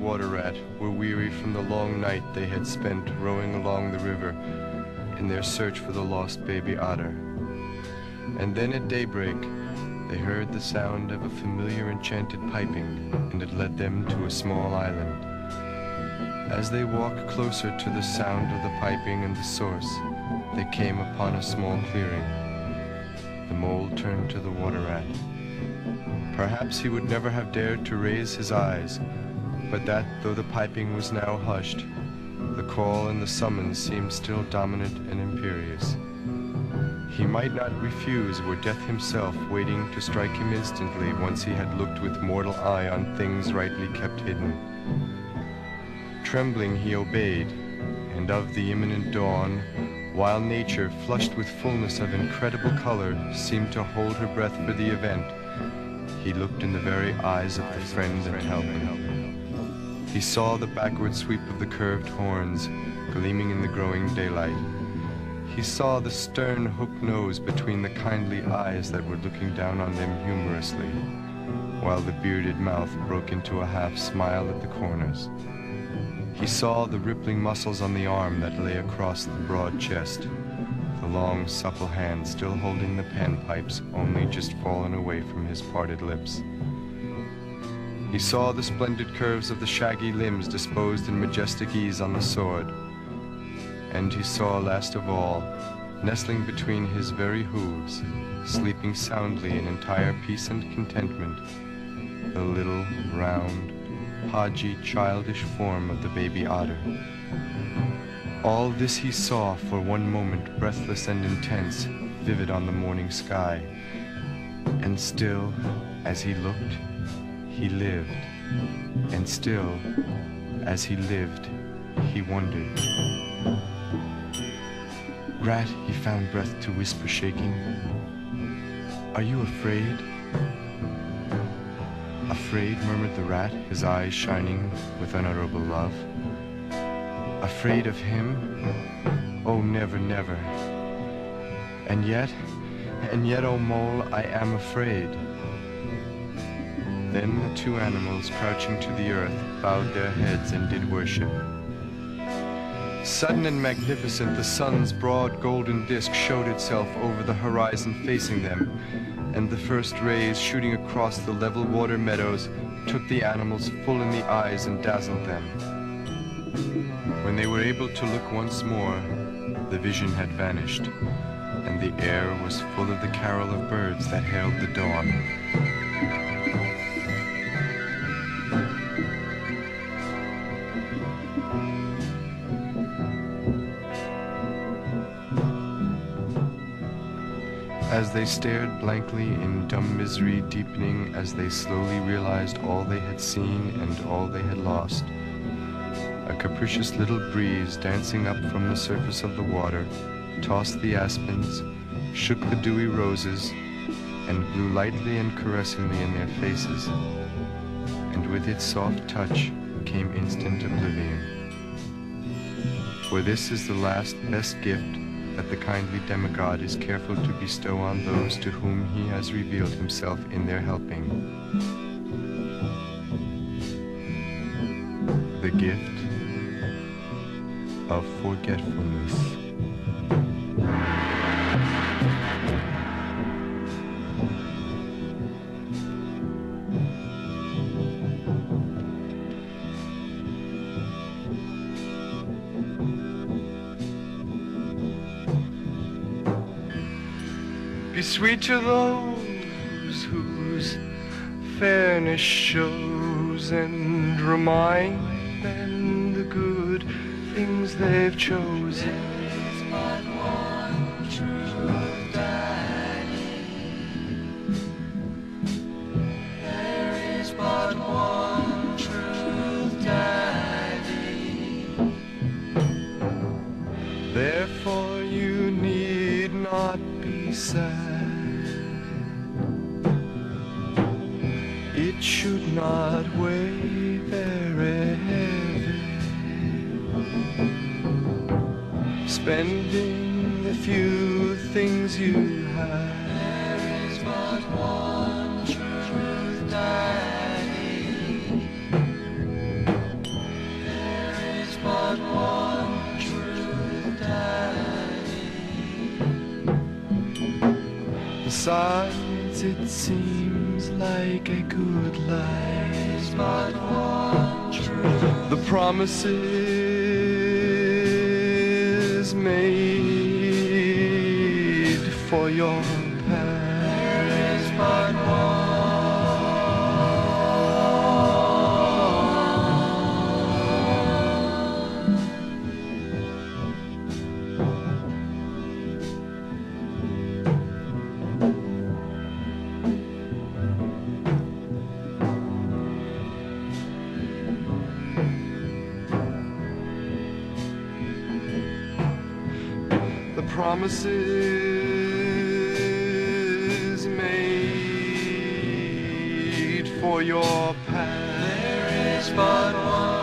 water rat were weary from the long night they had spent rowing along the river in their search for the lost baby otter. And then at daybreak, they heard the sound of a familiar enchanted piping, and it led them to a small island. As they walked closer to the sound of the piping and the source, they came upon a small clearing. The mole turned to the water rat. Perhaps he would never have dared to raise his eyes, but that, though the piping was now hushed, the call and the summons seemed still dominant and imperious. He might not refuse were death himself waiting to strike him instantly once he had looked with mortal eye on things rightly kept hidden. Trembling he obeyed, and of the imminent dawn, while nature, flushed with fullness of incredible color, seemed to hold her breath for the event, he looked in the very eyes of the friend and helper. He saw the backward sweep of the curved horns, gleaming in the growing daylight. He saw the stern hooked nose between the kindly eyes that were looking down on them humorously, while the bearded mouth broke into a half smile at the corners. He saw the rippling muscles on the arm that lay across the broad chest, the long, supple hand still holding the panpipes only just fallen away from his parted lips. He saw the splendid curves of the shaggy limbs disposed in majestic ease on the sword. And he saw, last of all, nestling between his very hooves, sleeping soundly in entire peace and contentment, the little, round, podgy, childish form of the baby otter. All this he saw for one moment, breathless and intense, vivid on the morning sky. And still, as he looked, he lived. And still, as he lived, he wondered. Rat, he found breath to whisper, shaking. Are you afraid? Afraid, murmured the rat, his eyes shining with unutterable love. Afraid of him? Oh, never, never. And yet, oh mole, I am afraid. Then the two animals, crouching to the earth, bowed their heads and did worship. Sudden and magnificent, the sun's broad golden disk showed itself over the horizon facing them, and the first rays shooting across the level water meadows took the animals full in the eyes and dazzled them. When they were able to look once more, the vision had vanished, and the air was full of the carol of birds that hailed the dawn. As they stared blankly in dumb misery deepening as they slowly realized all they had seen and all they had lost, a capricious little breeze dancing up from the surface of the water tossed the aspens, shook the dewy roses, and blew lightly and caressingly in their faces, and with its soft touch came instant oblivion. For this is the last best gift that the kindly demigod is careful to bestow on those to whom he has revealed himself in their helping. The gift of forgetfulness. Be sweet to those whose fairness shows, and remind them the good things they've chosen. There is but one true daddy. There is but one true daddy. Therefore you need not be sad. It should not weigh very heavy. Spending the few things you have. There is but one true daddy. Besides, it seems like a good life. But one truth. The promises made for your past. There is but one. The promises made for your past. There is but one.